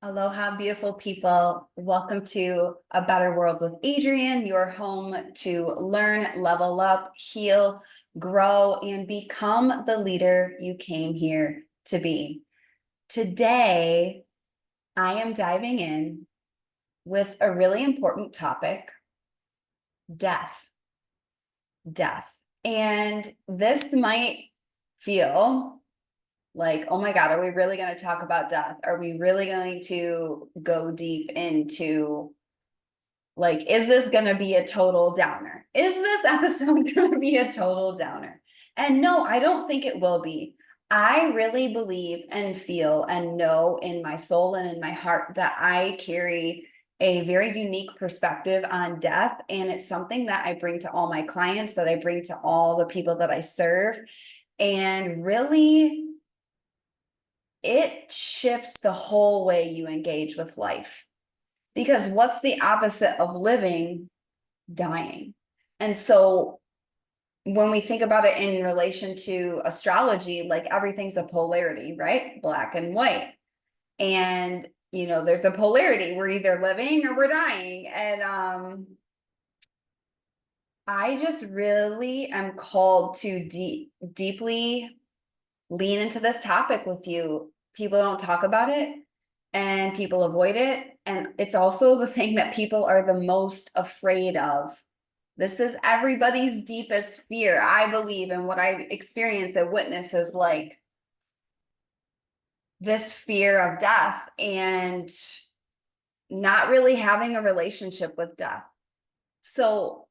Aloha, beautiful people. Welcome to A Better World with Adrienne, your home to learn, level up, heal, grow, and become the leader you came here to be. Today, I am diving in with a really important topic, death. Death. And this might feel like, oh my God, are we really going to talk about death? Are we really going to go deep into, like, is this going to be a total downer? Is this episode going to be a total downer? And no, I don't think it will be. I really believe and feel and know in my soul and in my heart that I carry a very unique perspective on death. And it's something that I bring to all my clients, that I bring to all the people that I serve. And really, it shifts the whole way you engage with life. Because what's the opposite of living? Dying. And so when we think about it in relation to astrology, like everything's a polarity, right? Black and white. And, there's a polarity. We're either living or we're dying. And I just really am called to deeply lean into this topic with you. People don't talk about it and people avoid it. And it's also the thing that people are the most afraid of. This is everybody's deepest fear, I believe, and what I experience and witness is like this fear of death and not really having a relationship with death. So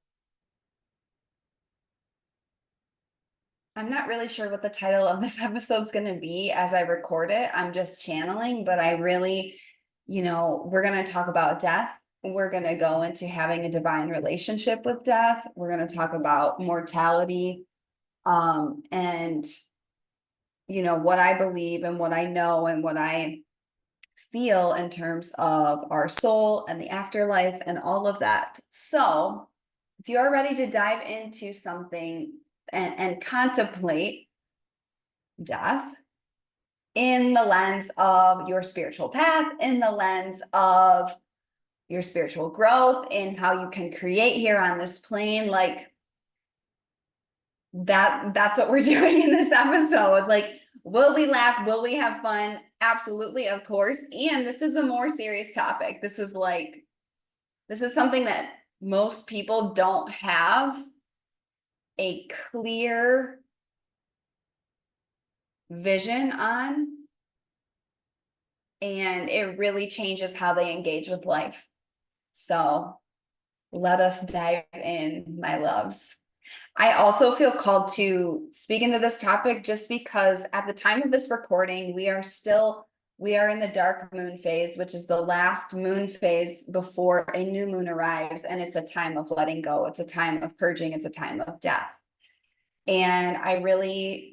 I'm not really sure what the title of this episode is going to be as I record it. I'm just channeling, but I really, we're going to talk about death. We're going to go into having a divine relationship with death. We're going to talk about mortality, and, what I believe and what I know and what I feel in terms of our soul and the afterlife and all of that. So if you are ready to dive into something and contemplate death in the lens of your spiritual path, in the lens of your spiritual growth, in how you can create here on this plane, like that's what we're doing in this episode. Like, will we laugh? Will we have fun? Absolutely, of course. And this is a more serious topic. This is something that most people don't have a clear vision on, and it really changes how they engage with life. So let us dive in, my loves. I also feel called to speak into this topic just because at the time of this recording, we are in the dark moon phase, which is the last moon phase before a new moon arrives. And it's a time of letting go. It's a time of purging. It's a time of death. And I really,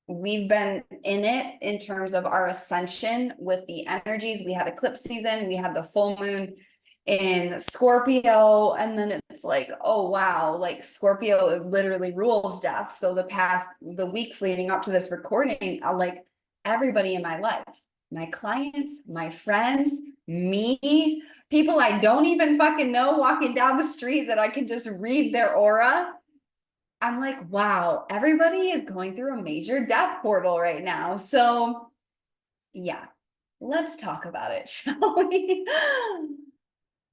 we've been in it in terms of our ascension with the energies. We had eclipse season, we had the full moon in Scorpio, and then it's like, oh wow, like Scorpio literally rules death. So the weeks leading up to this recording, like everybody in my life, my clients, my friends, me, people I don't even fucking know walking down the street that I can just read their aura. I'm like, wow, everybody is going through a major death portal right now. So yeah, let's talk about it, shall we?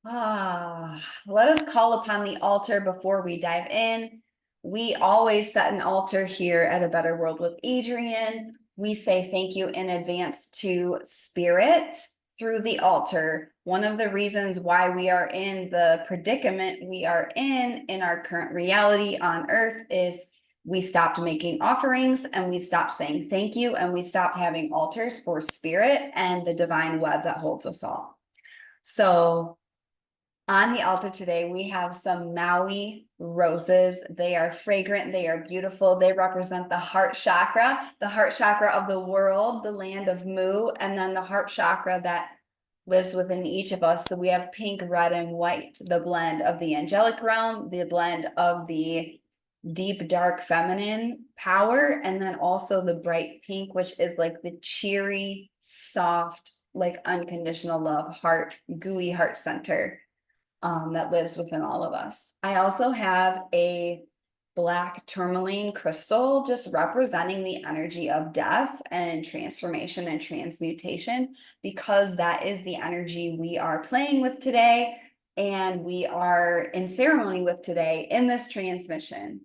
Let us call upon the altar before we dive in. We always set an altar here at A Better World with Adrienne. We say thank you in advance to Spirit through the altar. One of the reasons why we are in the predicament we are in our current reality on earth is we stopped making offerings and we stopped saying thank you and we stopped having altars for Spirit and the divine web that holds us all. So on the altar today, we have some Maui roses. They are fragrant. They are beautiful. They represent the heart chakra of the world, the land of Mu, and then the heart chakra that lives within each of us. So we have pink, red, and white, the blend of the angelic realm, the blend of the deep, dark feminine power, and then also the bright pink, which is like the cheery, soft, like unconditional love, heart, gooey heart center that lives within all of us. I also have a black tourmaline crystal, just representing the energy of death and transformation and transmutation, because that is the energy we are playing with today and we are in ceremony with today in this transmission.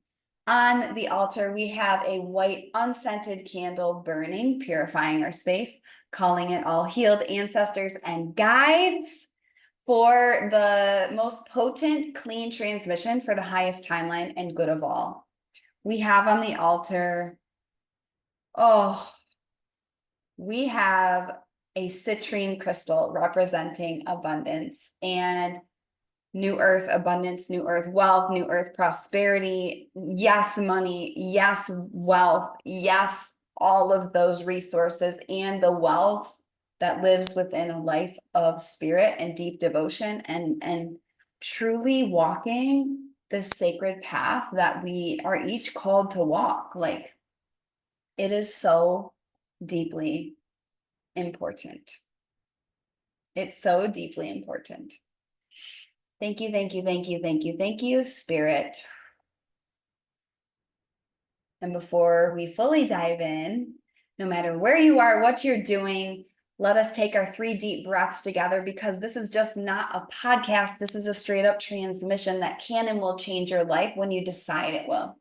On the altar, we have a white unscented candle burning, purifying our space, calling it all healed ancestors and guides for the most potent, clean transmission for the highest timeline and good of all. We have on the altar, we have a citrine crystal representing abundance and new earth abundance, new earth wealth, new earth prosperity. Yes, money. Yes, wealth. Yes, all of those resources and the wealth that lives within a life of spirit and deep devotion and truly walking the sacred path that we are each called to walk. Like, it is so deeply important. It's so deeply important. Thank you, thank you, thank you, thank you, thank you, Spirit. And before we fully dive in, no matter where you are, what you're doing, let us take our 3 deep breaths together, because this is just not a podcast. This is a straight up transmission that can and will change your life when you decide it will.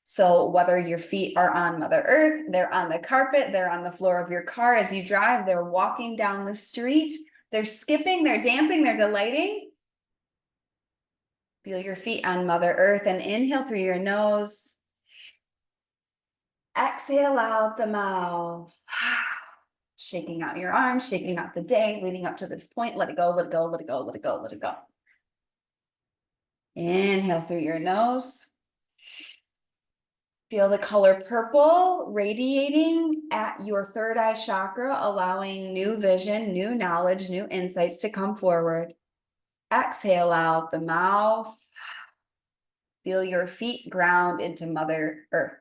So whether your feet are on Mother Earth, they're on the carpet, they're on the floor of your car as you drive, they're walking down the street, they're skipping, they're dancing, they're delighting. Feel your feet on Mother Earth and inhale through your nose. Exhale out the mouth. Shaking out your arms, shaking out the day leading up to this point. Let it go, let it go, let it go, let it go, let it go. Inhale through your nose. Feel the color purple radiating at your third eye chakra, allowing new vision, new knowledge, new insights to come forward. Exhale out the mouth. Feel your feet ground into Mother Earth.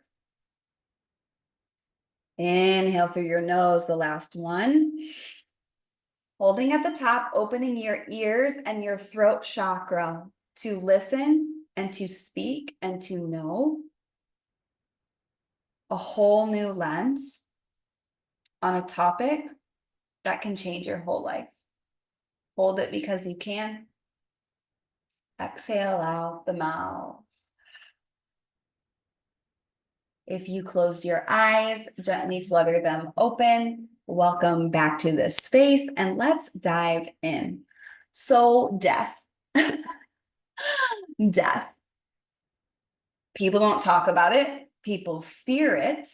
Inhale through your nose, the last one. Holding at the top, opening your ears and your throat chakra to listen and to speak and to know a whole new lens on a topic that can change your whole life. Hold it because you can. Exhale out the mouth. If you closed your eyes, gently flutter them open. Welcome back to this space, and let's dive in. So, death. Death. People don't talk about it. People fear it.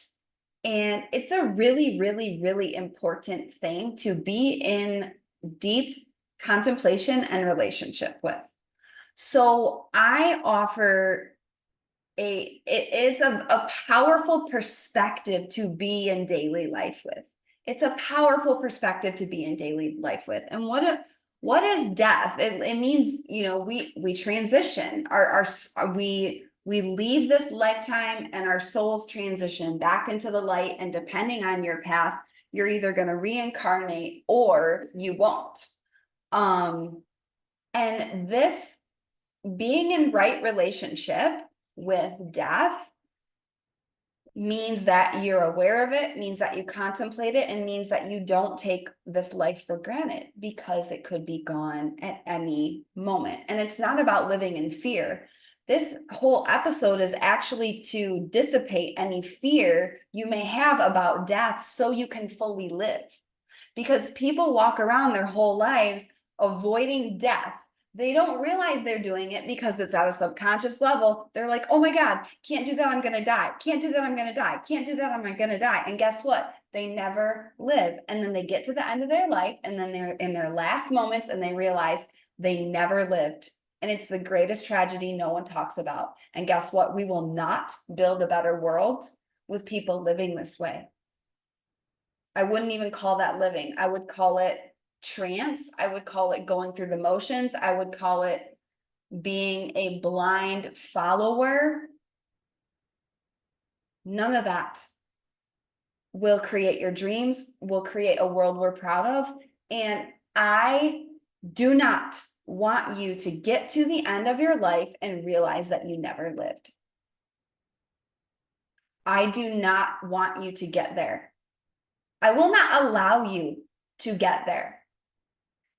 And it's a really, really, really important thing to be in deep contemplation and relationship with. So I offer it is a powerful perspective to be in daily life with. It's a powerful perspective to be in daily life with. And what is death? It means, we transition. We leave this lifetime and our souls transition back into the light. And depending on your path, you're either going to reincarnate or you won't. And this being in right relationship with death means that you're aware of it, means that you contemplate it, and means that you don't take this life for granted, because it could be gone at any moment. And it's not about living in fear. This whole episode is actually to dissipate any fear you may have about death so you can fully live. Because people walk around their whole lives avoiding death. They don't realize they're doing it because it's at a subconscious level. They're like, oh my God, can't do that, I'm going to die. Can't do that, I'm going to die. Can't do that, I'm going to die. And guess what? They never live. And then they get to the end of their life, and then they're in their last moments and they realize they never lived. And it's the greatest tragedy no one talks about. And guess what? We will not build a better world with people living this way. I wouldn't even call that living. I would call it trance. I would call it going through the motions. I would call it being a blind follower. None of that will create your dreams, will create a world we're proud of, And I do not want you to get to the end of your life and realize that you never lived. I do not want you to get there. I will not allow you to get there.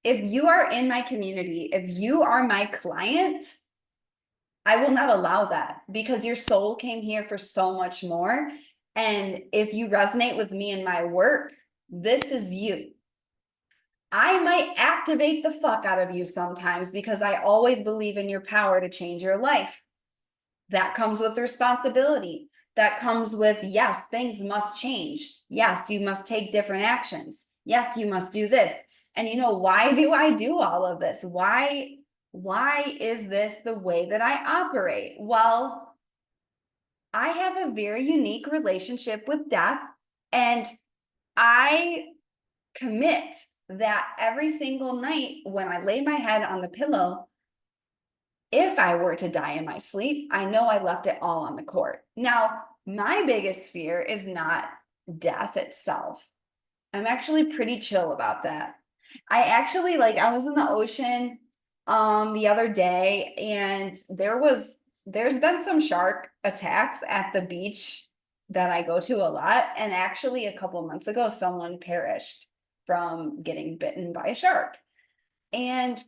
If you are in my community, if you are my client, I will not allow that, because your soul came here for so much more. And if you resonate with me and my work, this is you. I might activate the fuck out of you sometimes because I always believe in your power to change your life. That comes with responsibility. That comes with, yes, things must change. Yes, you must take different actions. Yes, you must do this. And you know, why do I do all of this? Why is this the way that I operate? Well, I have a very unique relationship with death, and I commit that every single night when I lay my head on the pillow, if I were to die in my sleep, I know I left it all on the court. Now, my biggest fear is not death itself. I'm actually pretty chill about that. I actually, like, I was in the ocean the other day, and there's been some shark attacks at the beach that I go to a lot, and actually a couple months ago someone perished from getting bitten by a shark. And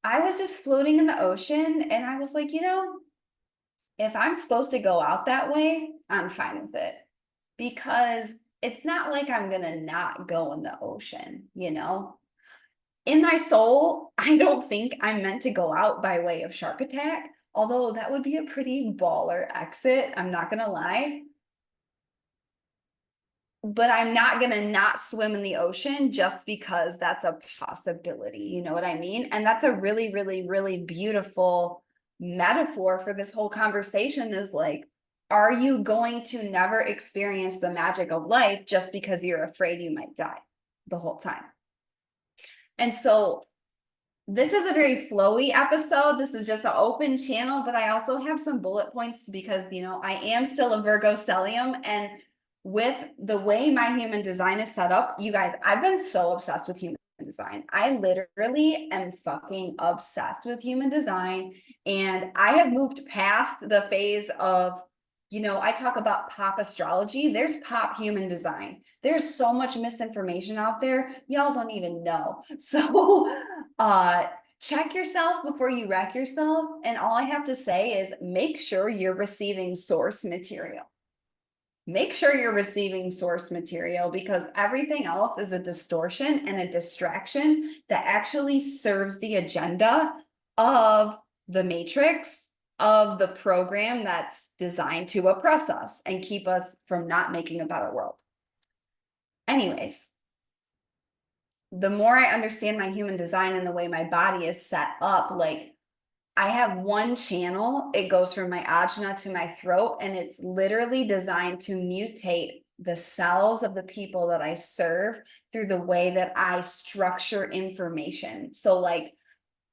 I was just floating in the ocean, and I was like, if I'm supposed to go out that way, I'm fine with it, because it's not like I'm gonna not go in the ocean. In my soul, I don't think I'm meant to go out by way of shark attack, although that would be a pretty baller exit, I'm not gonna lie. But I'm not gonna not swim in the ocean just because that's a possibility, you know what I mean? And that's a really, really, really beautiful metaphor for this whole conversation, is like, are you going to never experience the magic of life just because you're afraid you might die the whole time? And so this is a very flowy episode. This is just an open channel, but I also have some bullet points because, I am still a Virgo stellium. And with the way my human design is set up, you guys, I've been so obsessed with human design. I literally am fucking obsessed with human design. And I have moved past the phase of, I talk about pop astrology. There's pop human design. There's so much misinformation out there. Y'all don't even know. So, check yourself before you wreck yourself. And all I have to say is make sure you're receiving source material. Make sure you're receiving source material, because everything else is a distortion and a distraction that actually serves the agenda of the matrix, of the program that's designed to oppress us and keep us from not making a better world. Anyways, the more I understand my human design and the way my body is set up, like, I have one channel, it goes from my ajna to my throat, and it's literally designed to mutate the cells of the people that I serve through the way that I structure information. So, like,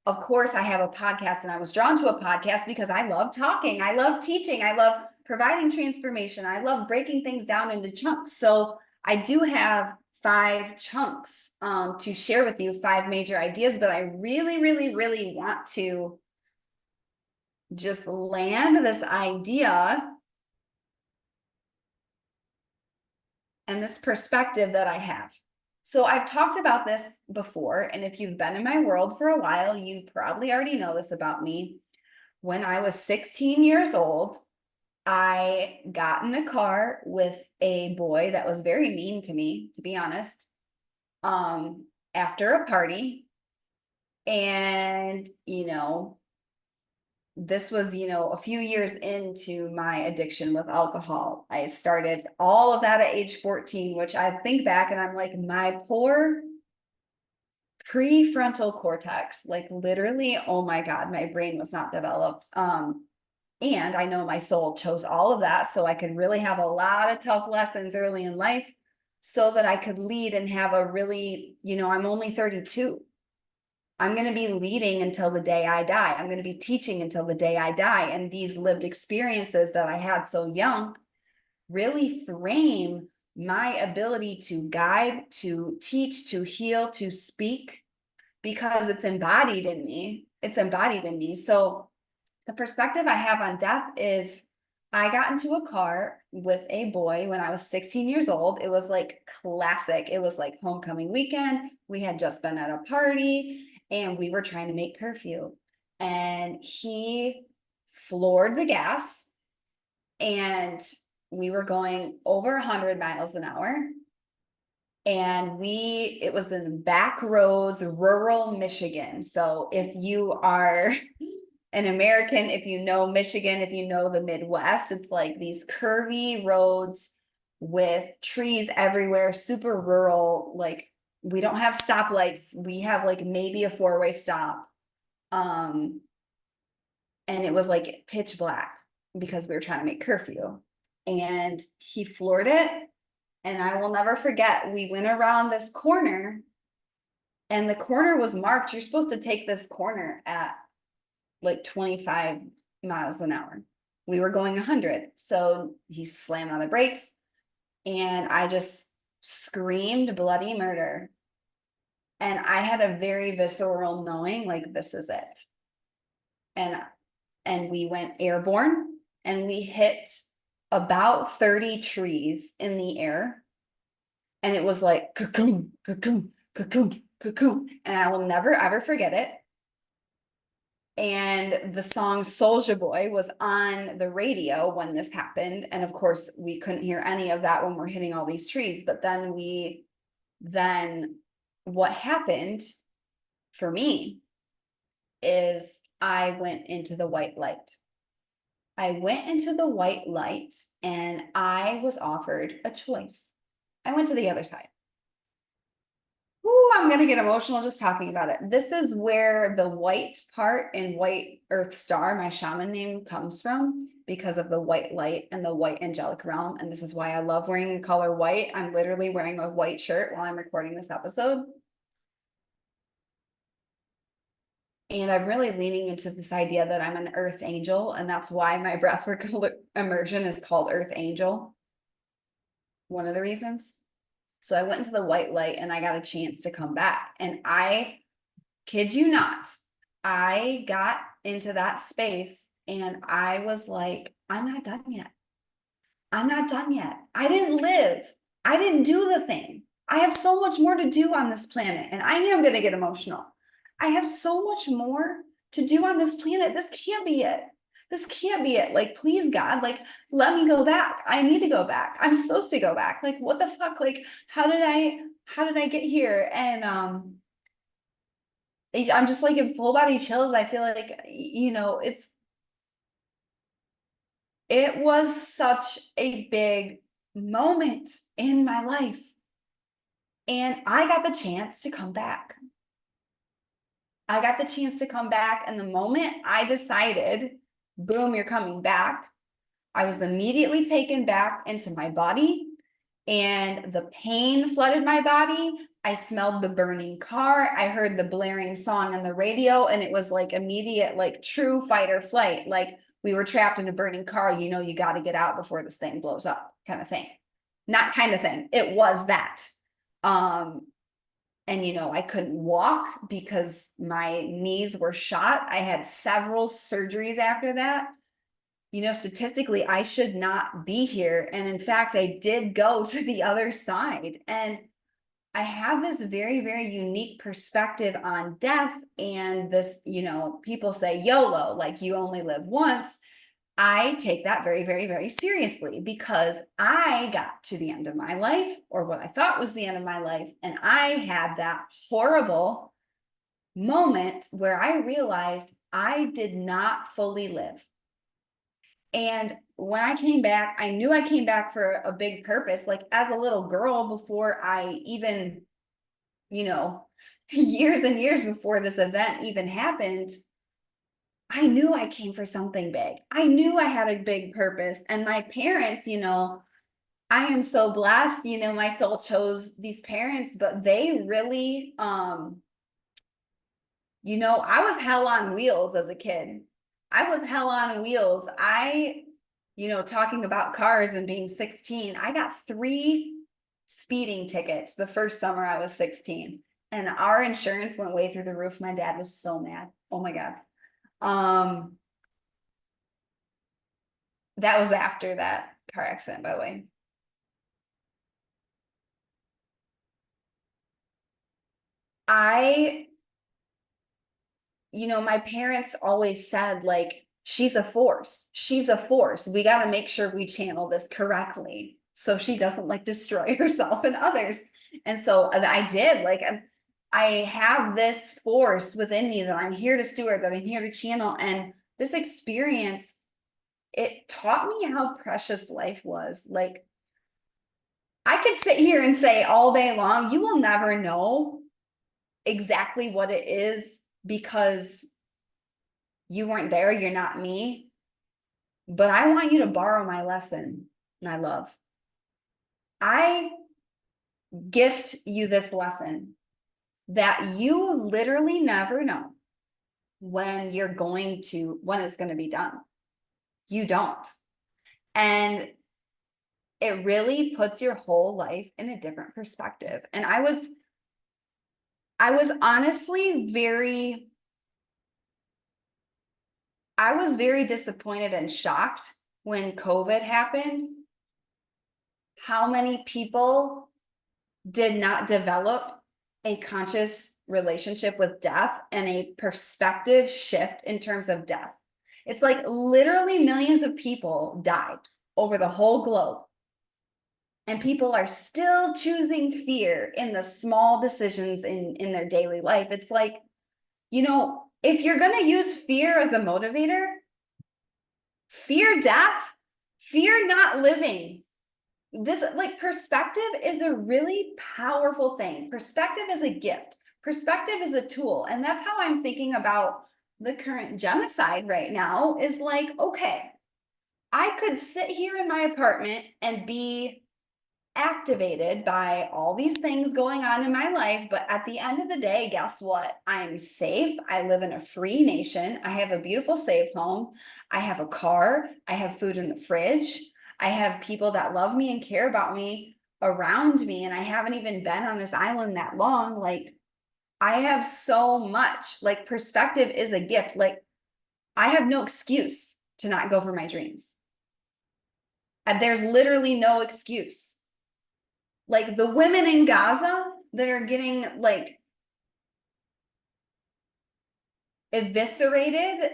of course, I have a podcast, and I was drawn to a podcast because I love talking, I love teaching, I love providing transformation, I love breaking things down into chunks. So I do have 5 chunks to share with you, 5 major ideas, but I really, really, really want to just land this idea and this perspective that I have. So I've talked about this before, and if you've been in my world for a while, you probably already know this about me. When I was 16 years old, I got in a car with a boy that was very mean to me, to be honest, after a party. And, this was, a few years into my addiction with alcohol. I started all of that at age 14, which I think back and I'm like, my poor prefrontal cortex, like, literally, oh my God, my brain was not developed. And I know my soul chose all of that so I could really have a lot of tough lessons early in life so that I could lead and have a really, I'm only 32. I'm going to be leading until the day I die. I'm going to be teaching until the day I die. And these lived experiences that I had so young really frame my ability to guide, to teach, to heal, to speak, because it's embodied in me. It's embodied in me. So the perspective I have on death is I got into a car with a boy when I was 16 years old. It was like classic. It was like homecoming weekend. We had just been at a party and we were trying to make curfew. And he floored the gas and we were going over 100 miles an hour. And it was in back roads, rural Michigan. So if you are an American, if you know Michigan, if you know the Midwest, it's like these curvy roads with trees everywhere, super rural. Like we don't have stoplights. We have like maybe a four-way stop. And it was like pitch black because we were trying to make curfew. And he floored it. And I will never forget, we went around this corner and the corner was marked. You're supposed to take this corner at like 25 miles an hour. We were going 100. So he slammed on the brakes and I just screamed bloody murder. And I had a very visceral knowing, like, this is it. And we went airborne and we hit about 30 trees in the air. And it was like cocoon, cocoon, cocoon, cocoon. And I will never ever forget it. And the song Soulja Boy was on the radio when this happened. And of course, we couldn't hear any of that when we're hitting all these trees. But then what happened for me is I went into the white light. I went into the white light and I was offered a choice. I went to the other side. Ooh, I'm going to get emotional just talking about it. This is where the white part in White Earth Star, my shaman name, comes from because of the white light and the white angelic realm. And this is why I love wearing the color white. I'm literally wearing a white shirt while I'm recording this episode. And I'm really leaning into this idea that I'm an earth angel. And that's why my breathwork immersion is called Earth Angel. One of the reasons. So I went into the white light and I got a chance to come back. And I kid you not, I got into that space and I was like, I'm not done yet. I'm not done yet. I didn't live. I didn't do the thing. I have so much more to do on this planet. And I am going to get emotional. I have so much more to do on this planet. This can't be it. This can't be it. Like, please, God, like, let me go back. I need to go back. I'm supposed to go back. Like, what the fuck? Like, how did I get here? And I'm just like in full body chills. I feel like, it was such a big moment in my life. And I got the chance to come back. I got the chance to come back. And the moment I decided, boom, you're coming back, I was immediately taken back into my body and the pain flooded my body. I smelled the burning car. I heard the blaring song on the radio and it was like immediate, like true fight or flight. Like we were trapped in a burning car. You know, you got to get out before this thing blows up kind of thing. Not kind of thing. It was that. And I couldn't walk because my knees were shot. I had several surgeries after that. Statistically, I should not be here. And in fact, I did go to the other side. And I have this very, very unique perspective on death. And this, people say YOLO, like you only live once. I take that very, very, very seriously because I got to the end of my life, or what I thought was the end of my life. And I had that horrible moment where I realized I did not fully live. And when I came back, I knew I came back for a big purpose. Like as a little girl, before I even, years and years before this event even happened, I knew I came for something big. I knew I had a big purpose. And my parents, I am so blessed, my soul chose these parents, but they really, I was hell on wheels as a kid. I was hell on wheels. Talking about cars and being 16, I got 3 speeding tickets the first summer I was 16. And our insurance went way through the roof. My dad was so mad. Oh my God. That was after that car accident, by the way. I, my parents always said, like, she's a force. She's a force. We got to make sure we channel this correctly so she doesn't like destroy herself and others. And so I did, like, I have this force within me that I'm here to steward, that I'm here to channel. And this experience, it taught me how precious life was. Like, I could sit here and say all day long, you will never know exactly what it is because you weren't there, you're not me. But I want you to borrow my lesson, my love. I gift you this lesson that you literally never know when it's going to be done. You don't. And it really puts your whole life in a different perspective. And I was honestly very disappointed and shocked when COVID happened, how many people did not develop a conscious relationship with death and a perspective shift in terms of death. It's like literally millions of people died over the whole globe. And people are still choosing fear in the small decisions in their daily life. It's like, if you're going to use fear as a motivator, fear death, fear not living. This, like, perspective is a really powerful thing. Perspective is a gift. Perspective is a tool. And that's how I'm thinking about the current genocide right now, is like, okay, I could sit here in my apartment and be activated by all these things going on in my life. But at the end of the day, guess what? I'm safe. I live in a free nation. I have a beautiful safe home. I have a car. I have food in the fridge. I have people that love me and care about me around me. And I haven't even been on this island that long. Like, I have so much. Like, perspective is a gift. Like, I have no excuse to not go for my dreams. And there's literally no excuse. Like, the women in Gaza that are getting, like, eviscerated,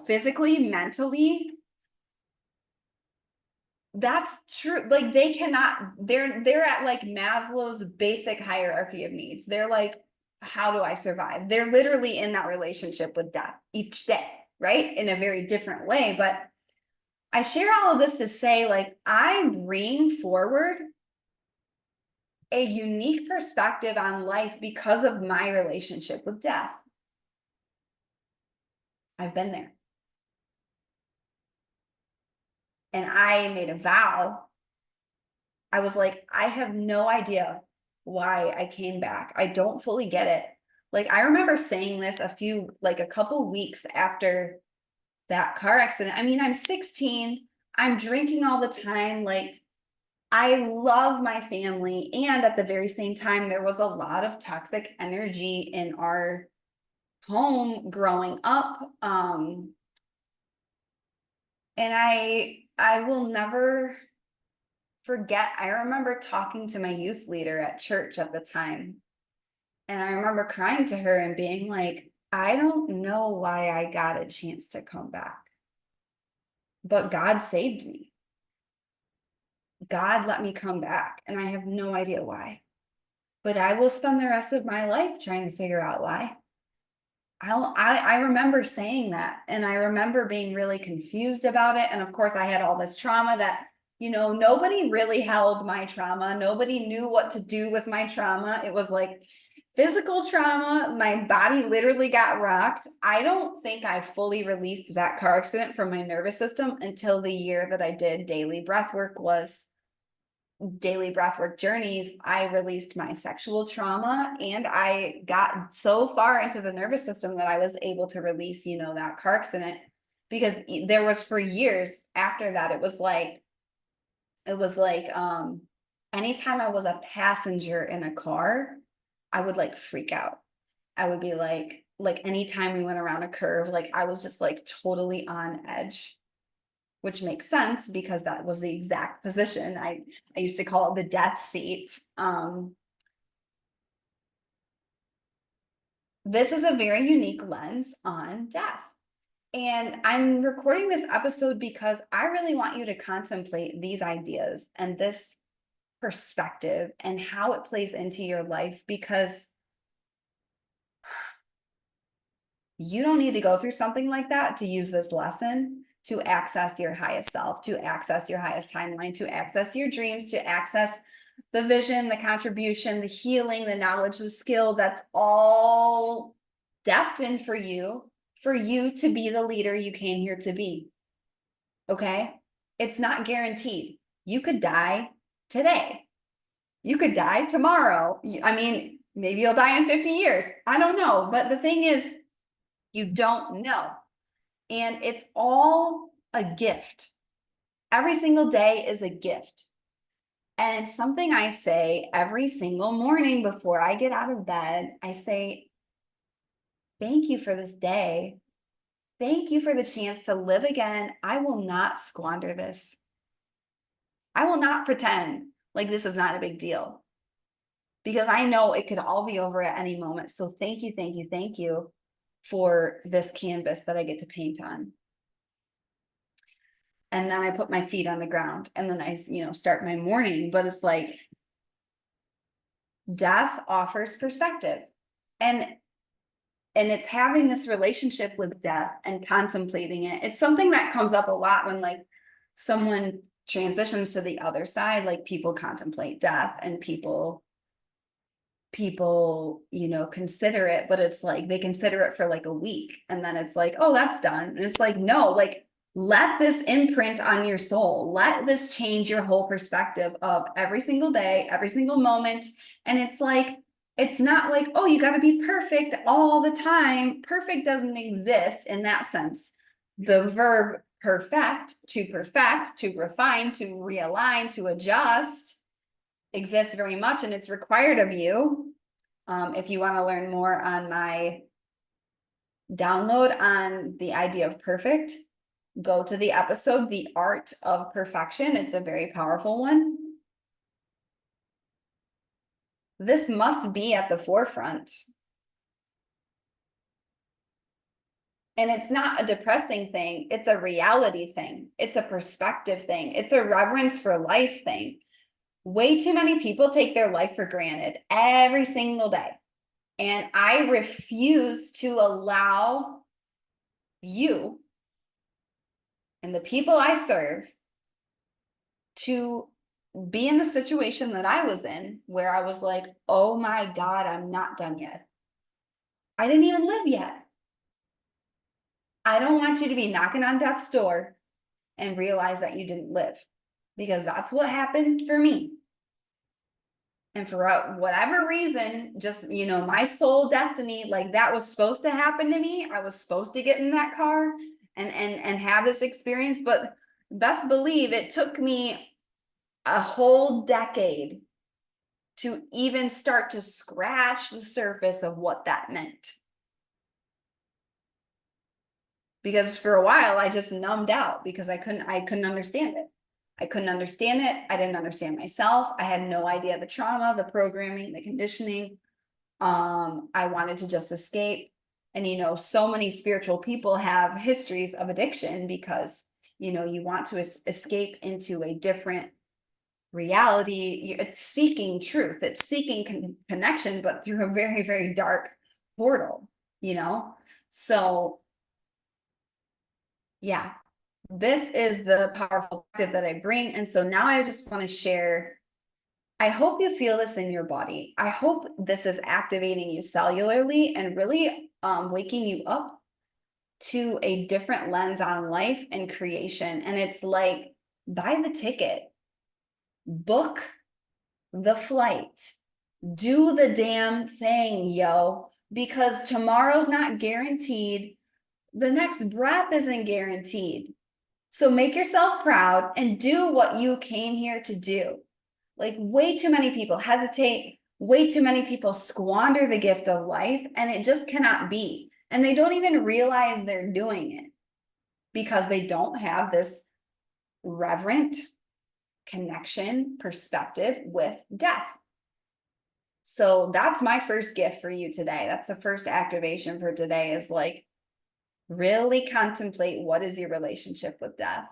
physically, mentally, that's true. Like, they cannot, they're at like Maslow's basic hierarchy of needs. They're like, how do I survive? They're literally in that relationship with death each day, right? In a very different way. But I share all of this to say, like, I bring forward a unique perspective on life because of my relationship with death. I've been there. And I made a vow. I was like, I have no idea why I came back. I don't fully get it. Like, I remember saying this a couple weeks after that car accident. I mean, I'm 16, I'm drinking all the time. Like, I love my family. And at the very same time, there was a lot of toxic energy in our home growing up. And I will never forget. I remember talking to my youth leader at church at the time. And I remember crying to her and being like, I don't know why I got a chance to come back, but God saved me. God let me come back, and I have no idea why. But I will spend the rest of my life trying to figure out why. I remember saying that, and I remember being really confused about it. And of course, I had all this trauma that, nobody really held my trauma. Nobody knew what to do with my trauma. It was like physical trauma. My body literally got rocked. I don't think I fully released that car accident from my nervous system until the year that I did daily breathwork journeys. I released my sexual trauma, and I got so far into the nervous system that I was able to release, that car accident, because there was, for years after that, it was like, anytime I was a passenger in a car, I would like freak out. I would be like anytime we went around a curve, like I was just like totally on edge, which makes sense because that was the exact position. I used to call it the death seat. This is a very unique lens on death. And I'm recording this episode because I really want you to contemplate these ideas and this perspective and how it plays into your life, because you don't need to go through something like that to use this lesson to access your highest self, to access your highest timeline, to access your dreams, to access the vision, the contribution, the healing, the knowledge, the skill that's all destined for you to be the leader you came here to be. Okay? It's not guaranteed. You could die today. You could die tomorrow. I mean, maybe you'll die in 50 years. I don't know. But the thing is, you don't know. And it's all a gift. Every single day is a gift. And it's something I say every single morning before I get out of bed. I say, thank you for this day. Thank you for the chance to live again. I will not squander this. I will not pretend like this is not a big deal, because I know it could all be over at any moment. So thank you, thank you, thank you for this canvas that I get to paint on. And then I put my feet on the ground and then I, start my morning. But it's like death offers perspective. And it's having this relationship with death and contemplating it. It's something that comes up a lot when like someone transitions to the other side, like people contemplate death and people consider it, but it's like they consider it for like a week and then it's like, oh, that's done. And it's like, no, like let this imprint on your soul. Let this change your whole perspective of every single day, every single moment. And it's like, it's not like, oh, you got to be perfect all the time. Perfect doesn't exist in that sense. The verb perfect, to refine, to realign, to adjust exists very much, and it's required of you. If you want to learn more on my download on the idea of perfect, go to the episode, The Art of Perfection. It's a very powerful one. This must be at the forefront. And it's not a depressing thing. It's a reality thing. It's a perspective thing. It's a reverence for life thing. Way too many people take their life for granted every single day. And I refuse to allow you and the people I serve to be in the situation that I was in, where I was like, oh my God, I'm not done yet. I didn't even live yet. I don't want you to be knocking on death's door and realize that you didn't live, because that's what happened for me. And for whatever reason, just, my soul destiny, like that was supposed to happen to me. I was supposed to get in that car and have this experience. But best believe it took me a whole decade to even start to scratch the surface of what that meant. Because for a while I just numbed out because I couldn't understand it. I couldn't understand it. I didn't understand myself. I had no idea the trauma, the programming, the conditioning. I wanted to just escape. And, so many spiritual people have histories of addiction because, you want to escape into a different reality. It's seeking truth. It's seeking connection, but through a very, very dark portal, So, yeah, this is the powerful perspective that I bring. And so now I just want to share. I hope you feel this in your body. I hope this is activating you cellularly and really waking you up to a different lens on life and creation. And it's like, buy the ticket, book the flight, do the damn thing, yo, because tomorrow's not guaranteed. The next breath isn't guaranteed. So make yourself proud and do what you came here to do. Like way too many people hesitate, way too many people squander the gift of life, and it just cannot be. And they don't even realize they're doing it because they don't have this reverent connection, perspective with death. So that's my first gift for you today. That's the first activation for today, is like really contemplate what is your relationship with death.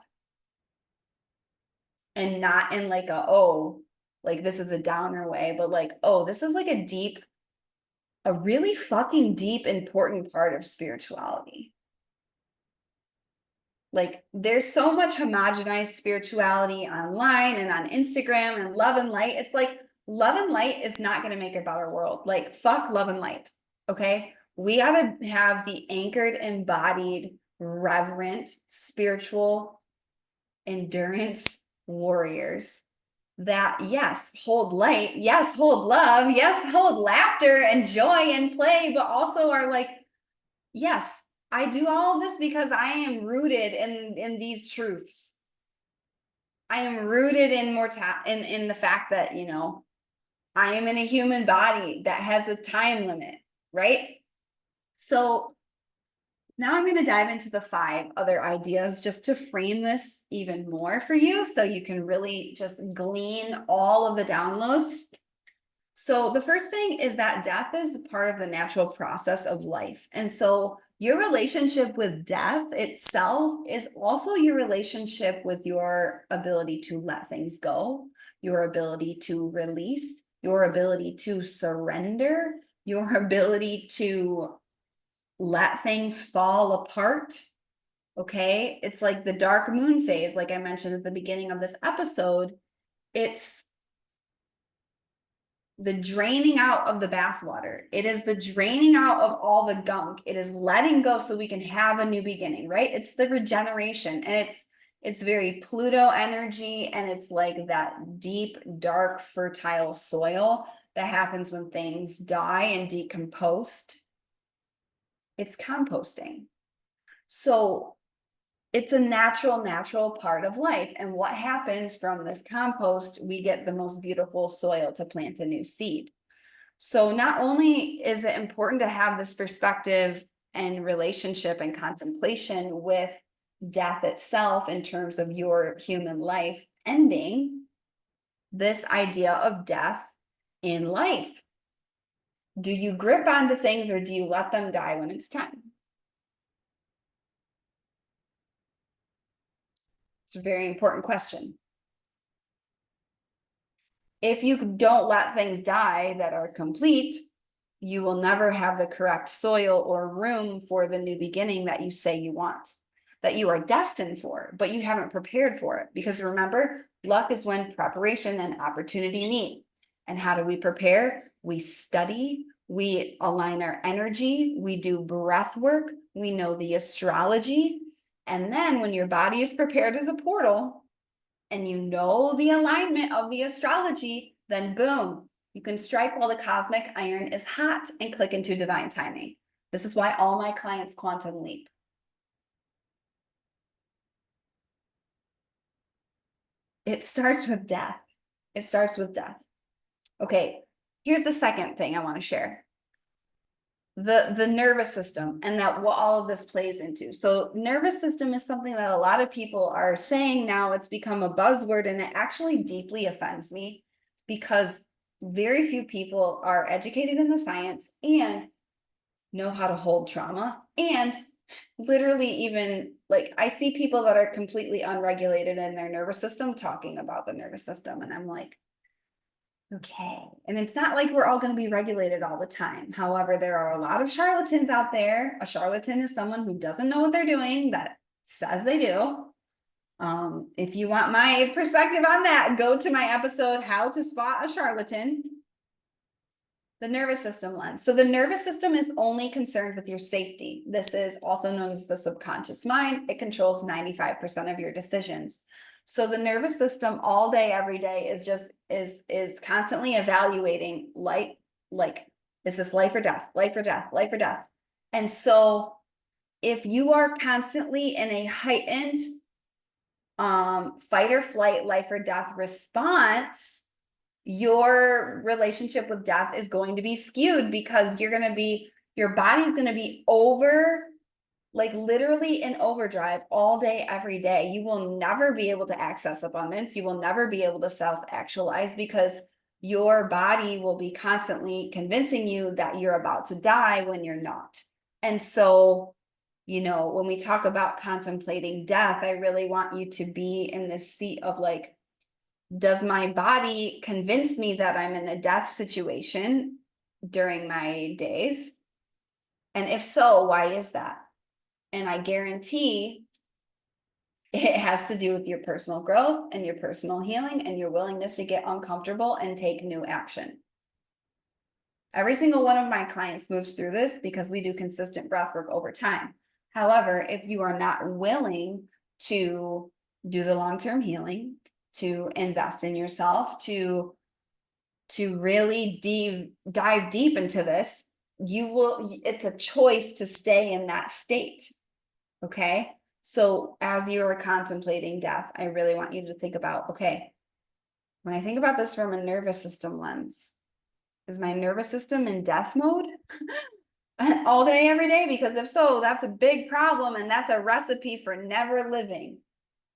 And not in like a, oh, like this is a downer way, but like, oh, this is like a really fucking deep, important part of spirituality. Like there's so much homogenized spirituality online and on Instagram and love and light. It's like love and light is not going to make a better world. Like fuck love and light. Okay. We got to have the anchored, embodied, reverent, spiritual endurance warriors that, yes, hold light, yes, hold love, yes, hold laughter and joy and play, but also are like, yes, I do all of this because I am rooted in these truths. I am rooted in in the fact that, you know, I am in a human body that has a time limit, right? So now I'm going to dive into the 5 other ideas just to frame this even more for you, so you can really just glean all of the downloads. So the first thing is that death is part of the natural process of life. And so your relationship with death itself is also your relationship with your ability to let things go, your ability to release, your ability to surrender, your ability to let things fall apart. Okay. It's like the dark moon phase, like I mentioned at the beginning of this episode. It's the draining out of the bathwater. It is the draining out of all the gunk. It is letting go so we can have a new beginning, right? It's the regeneration, and it's very Pluto energy, and it's like that deep, dark, fertile soil that happens when things die and decompose. It's composting. So it's a natural part of life. And what happens from this compost, we get the most beautiful soil to plant a new seed. So not only is it important to have this perspective and relationship and contemplation with death itself in terms of your human life ending, this idea of death in life. Do you grip onto things, or do you let them die when it's time? It's a very important question. If you don't let things die that are complete, you will never have the correct soil or room for the new beginning that you say you want, that you are destined for, but you haven't prepared for it. Because remember, luck is when preparation and opportunity meet. And how do we prepare? We study, we align our energy, we do breath work, we know the astrology. And then when your body is prepared as a portal, and you know the alignment of the astrology, then boom, you can strike while the cosmic iron is hot and click into divine timing. This is why all my clients quantum leap. It starts with death. It starts with death. Okay, here's the second thing I want to share. The nervous system, and that what all of this plays into. So nervous system is something that a lot of people are saying now. It's become a buzzword, and it actually deeply offends me, because very few people are educated in the science and know how to hold trauma. And literally, even like I see people that are completely unregulated in their nervous system talking about the nervous system, and I'm like, okay. And it's not like we're all going to be regulated all the time. However, there are a lot of charlatans out there. A charlatan is someone who doesn't know what they're doing, that says they do. If you want my perspective on that, go to my episode, How to Spot a Charlatan. The nervous system lens. So the nervous system is only concerned with your safety. This is also known as the subconscious mind. It controls 95% of your decisions. So the nervous system all day, every day is constantly evaluating like, is this life or death, life or death, life or death? And so if you are constantly in a heightened fight or flight, life or death response, your relationship with death is going to be skewed because your body's going to be like literally in overdrive all day, every day. You will never be able to access abundance. You will never be able to self-actualize because your body will be constantly convincing you that you're about to die when you're not. And so, when we talk about contemplating death, I really want you to be in this seat of like, does my body convince me that I'm in a death situation during my days? And if so, why is that? And I guarantee it has to do with your personal growth and your personal healing and your willingness to get uncomfortable and take new action. Every single one of my clients moves through this because we do consistent breath work over time. However, if you are not willing to do the long-term healing, to invest in yourself, to really dive deep into this, it's a choice to stay in that state. Okay. So as you are contemplating death, I really want you to think about, okay, when I think about this from a nervous system lens, is my nervous system in death mode all day, every day? Because if so, that's a big problem. And that's a recipe for never living.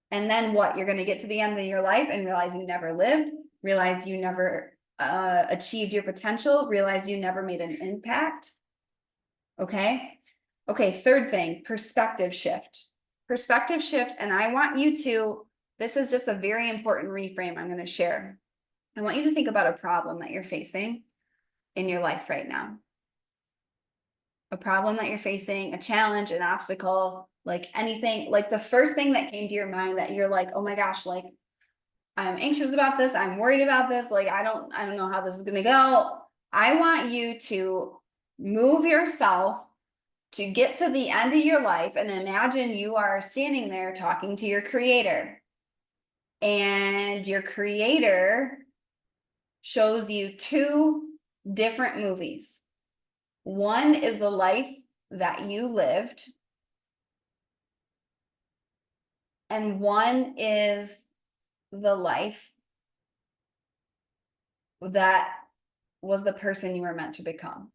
And then what? You're going to get to the end of your life and realize you never lived, realize you never achieved your potential, realize you never made an impact. Okay. Okay. Third thing, perspective shift. Perspective shift. And I want you to, this is just a very important reframe I'm going to share. I want you to think about a problem that you're facing in your life right now. A problem that you're facing, a challenge, an obstacle, like anything, like the first thing that came to your mind that you're like, oh my gosh, like I'm anxious about this. I'm worried about this. Like, I don't know how this is going to go. I want you to move yourself to get to the end of your life and imagine you are standing there talking to your creator, and your creator shows you two different movies. One is the life that you lived, and one is the life that was the person you were meant to become.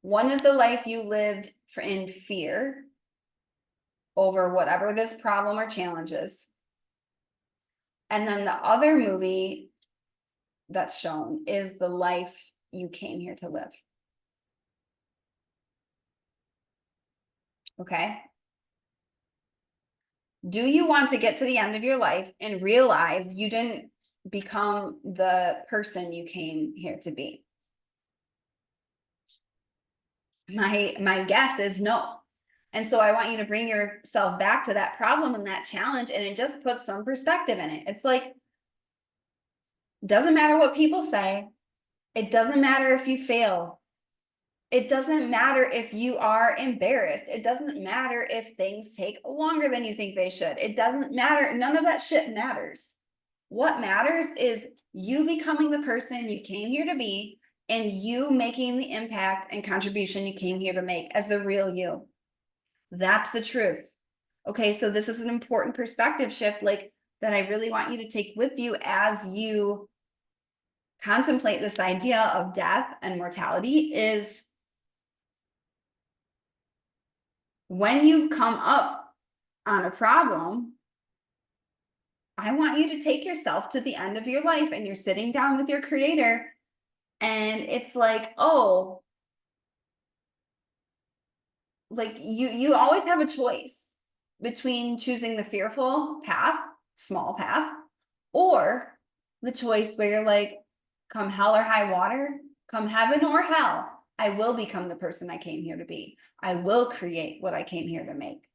One is the life you lived in fear over whatever this problem or challenge is. And then the other movie that's shown is the life you came here to live. Okay. Do you want to get to the end of your life and realize you didn't become the person you came here to be? My guess is no. And so I want you to bring yourself back to that problem and that challenge, and it just puts some perspective in it. It's like, doesn't matter what people say. It doesn't matter if you fail. It doesn't matter if you are embarrassed. It doesn't matter if things take longer than you think they should. It doesn't matter. None of that shit matters. What matters is you becoming the person you came here to be, and you making the impact and contribution you came here to make as the real you. That's the truth. Okay, so this is an important perspective shift, like that I really want you to take with you as you contemplate this idea of death and mortality. Is when you come up on a problem, I want you to take yourself to the end of your life and you're sitting down with your creator, and it's like, oh, like you always have a choice between choosing the fearful path, small path, or the choice where you're like, come hell or high water, come heaven or hell, I will become the person I came here to be. I will create what I came here to make.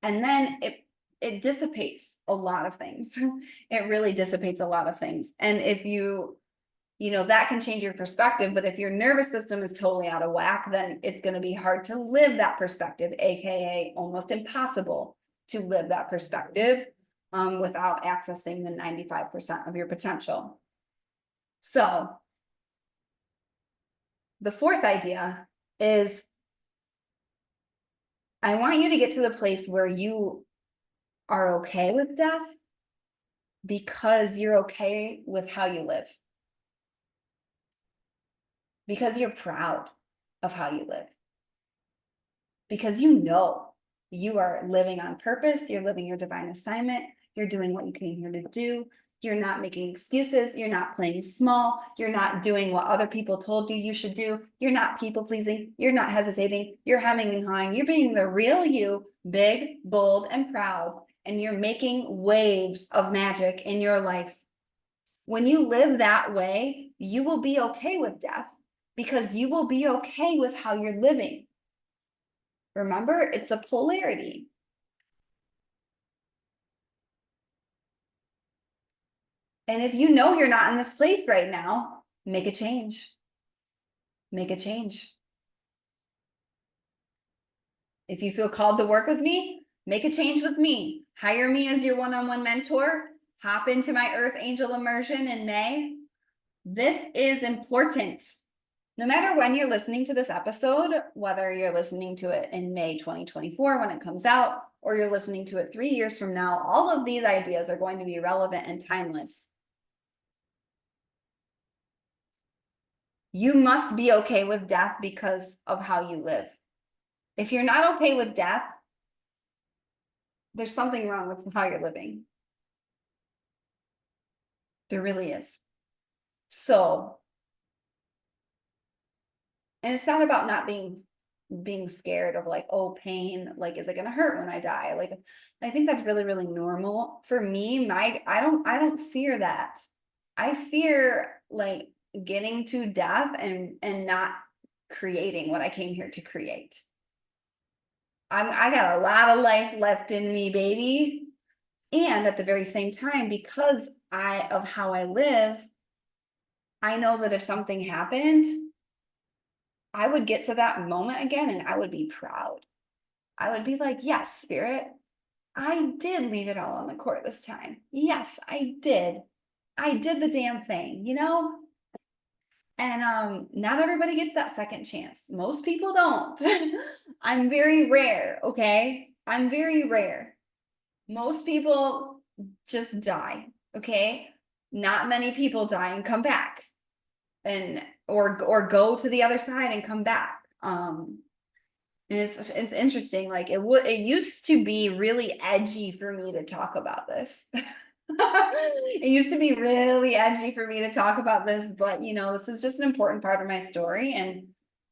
And then it dissipates a lot of things. It really dissipates a lot of things. And if that can change your perspective, but if your nervous system is totally out of whack, then it's going to be hard to live that perspective, aka almost impossible to live that perspective without accessing the 95% of your potential. So the fourth idea is, I want you to get to the place where you are okay with death, because you're okay with how you live, because you're proud of how you live, because you know you are living on purpose, you're living your divine assignment, you're doing what you came here to do, you're not making excuses, you're not playing small, you're not doing what other people told you you should do, you're not people pleasing, you're not hesitating, you're hemming and hawing, you're being the real you, big, bold, and proud, and you're making waves of magic in your life. When you live that way, you will be okay with death because you will be okay with how you're living. Remember, it's a polarity. And if you know you're not in this place right now, make a change. Make a change. If you feel called to work with me, make a change with me. Hire me as your one-on-one mentor. Hop into my Earth Angel immersion in May. This is important. No matter when you're listening to this episode, whether you're listening to it in May 2024 when it comes out, or you're listening to it 3 years from now, all of these ideas are going to be relevant and timeless. You must be okay with death because of how you live. If you're not okay with death, there's something wrong with how you're living. There really is. So, and it's not about not being scared of like, oh, pain, like, is it going to hurt when I die? Like, I think that's really, really normal for me. I don't fear that. I fear like getting to death and not creating what I came here to create. I got a lot of life left in me, baby. And at the very same time, because of how I live, I know that if something happened, I would get to that moment again and I would be proud. I would be like, yes, spirit, I did leave it all on the court this time. Yes, I did. I did the damn thing, you know? And not everybody gets that second chance. Most people don't. I'm very rare, okay? I'm very rare. Most people just die, okay? Not many people die and come back and or go to the other side and come back. And it's interesting. Like it used to be really edgy for me to talk about this. It used to be really edgy for me to talk about this, but you know, this is just an important part of my story. And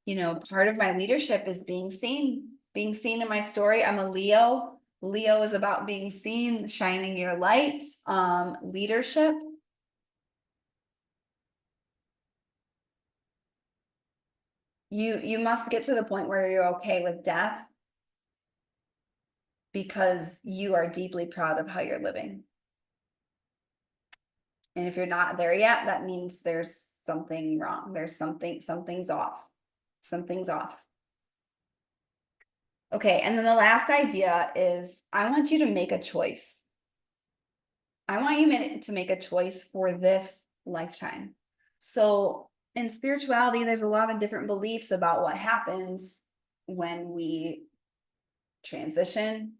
you know, part of my leadership is being seen in my story. I'm a Leo. Leo is about being seen, shining your light, leadership. You must get to the point where you're okay with death because you are deeply proud of how you're living. And if you're not there yet, that means there's something wrong. There's something's off. Something's off. Okay, and then the last idea is I want you to make a choice. I want you to make a choice for this lifetime. So in spirituality, there's a lot of different beliefs about what happens when we transition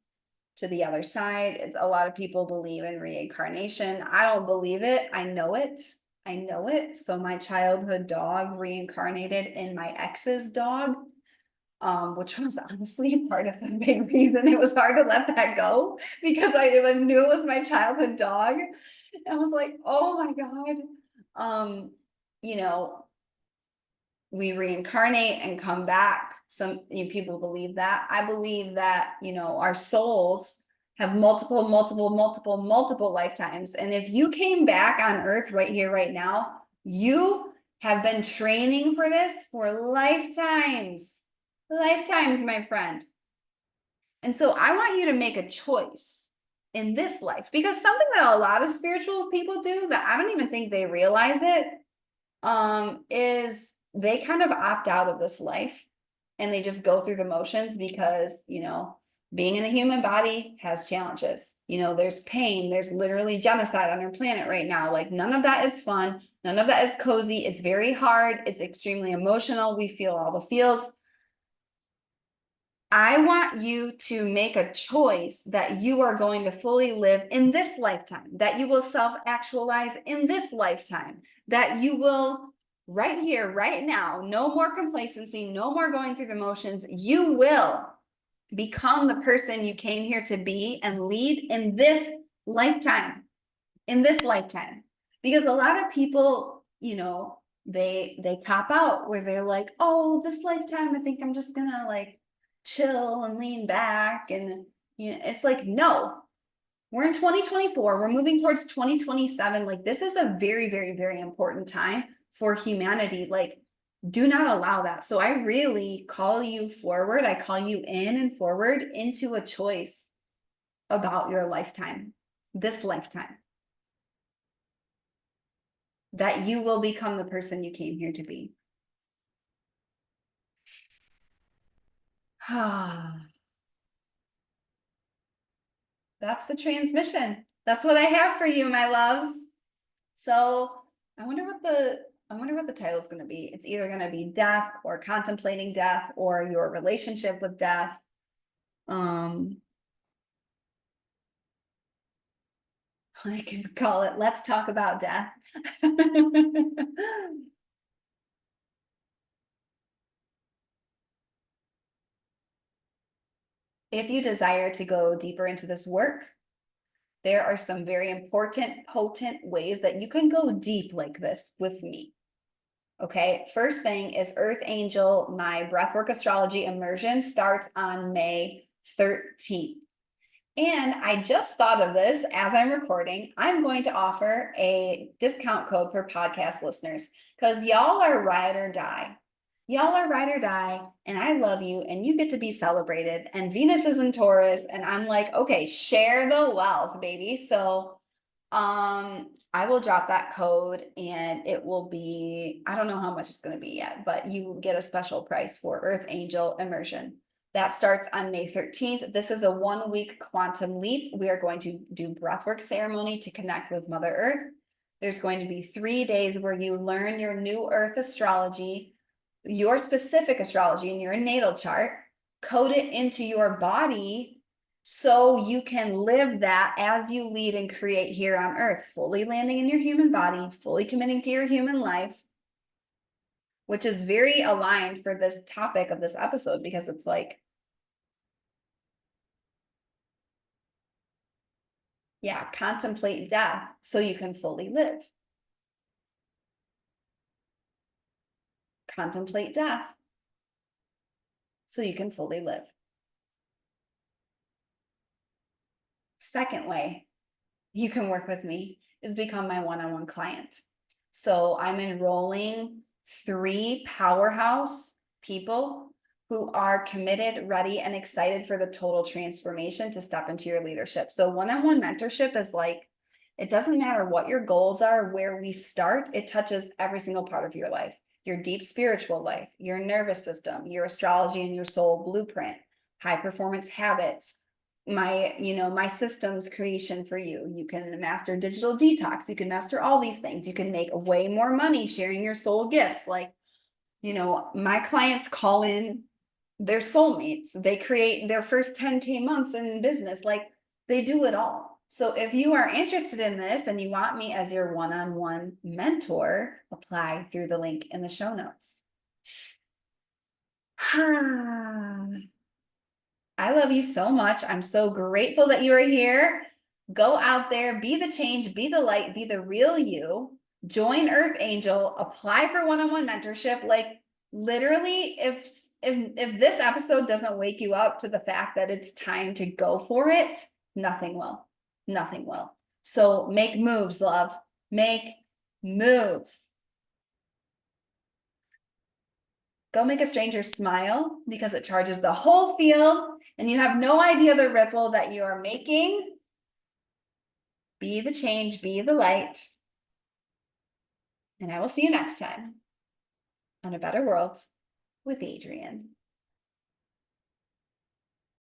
to the other side. It's a lot of people believe in reincarnation. I don't believe it. I know it. I know it. So my childhood dog reincarnated in my ex's dog, which was honestly part of the big reason it was hard to let that go because I knew it was my childhood dog. I was like, oh my God. You know, we reincarnate and come back. Some people believe that. I believe that, you know, our souls have multiple lifetimes. And if you came back on earth right here, right now, you have been training for this for lifetimes. Lifetimes, my friend. And so I want you to make a choice in this life, because something that a lot of spiritual people do that I don't even think they realize it, is they kind of opt out of this life and they just go through the motions because, you know, being in a human body has challenges. You know, there's pain, there's literally genocide on our planet right now. Like none of that is fun. None of that is cozy. It's very hard. It's extremely emotional. We feel all the feels. I want you to make a choice that you are going to fully live in this lifetime, that you will self-actualize in this lifetime, that you will right here, right now, no more complacency, no more going through the motions. You will become the person you came here to be and lead in this lifetime, in this lifetime. Because a lot of people, they cop out where they're like, oh, this lifetime, I think I'm just gonna like chill and lean back. And it's like, no, we're in 2024, we're moving towards 2027. Like, this is a very, very, very important time for humanity. Like, do not allow that. So I really call you forward. I call you in and forward into a choice about your lifetime, this lifetime, that you will become the person you came here to be. That's the transmission. That's what I have for you, my loves. So I wonder what the title is going to be. It's either going to be death or contemplating death or your relationship with death. I can call it, let's talk about death. If you desire to go deeper into this work, there are some very important, potent ways that you can go deep like this with me. Okay, first thing is Earth Angel. My breathwork astrology immersion starts on May 13th. And I just thought of this as I'm recording. I'm going to offer a discount code for podcast listeners because y'all are ride or die. Y'all are ride or die, and I love you, and you get to be celebrated. And Venus is in Taurus, and I'm like, okay, share the wealth, baby. So I will drop that code and it will be, I don't know how much it's going to be yet, but you get a special price for Earth Angel immersion. That starts on May 13th. This is a 1-week quantum leap. We are going to do breathwork ceremony to connect with Mother Earth. There's going to be 3 days where you learn your new Earth astrology, your specific astrology in your natal chart, code it into your body so you can live that as you lead and create here on Earth, fully landing in your human body, fully committing to your human life, which is very aligned for this topic of this episode because it's like, yeah, contemplate death so you can fully live. Contemplate death so you can fully live. Second way you can work with me is become my one-on-one client. So I'm enrolling 3 powerhouse people who are committed, ready, and excited for the total transformation to step into your leadership. So one-on-one mentorship is like, it doesn't matter what your goals are, where we start, it touches every single part of your life, your deep spiritual life, your nervous system, your astrology and your soul blueprint, high performance habits, my systems creation for you. You can master digital detox. You can master all these things. You can make way more money sharing your soul gifts. Like, my clients call in their soulmates. They create their first 10K months in business. Like, they do it all. So if you are interested in this and you want me as your one-on-one mentor, apply through the link in the show notes. I love you so much. I'm so grateful that you are here. Go out there, be the change, be the light, be the real you. Join Earth Angel, apply for one-on-one mentorship. Like, literally, if this episode doesn't wake you up to the fact that it's time to go for it, nothing will. Nothing will. So make moves, love. Make moves. Go make a stranger smile because it charges the whole field and you have no idea the ripple that you are making. Be the change, be the light. And I will see you next time on A Better World with Adrienne.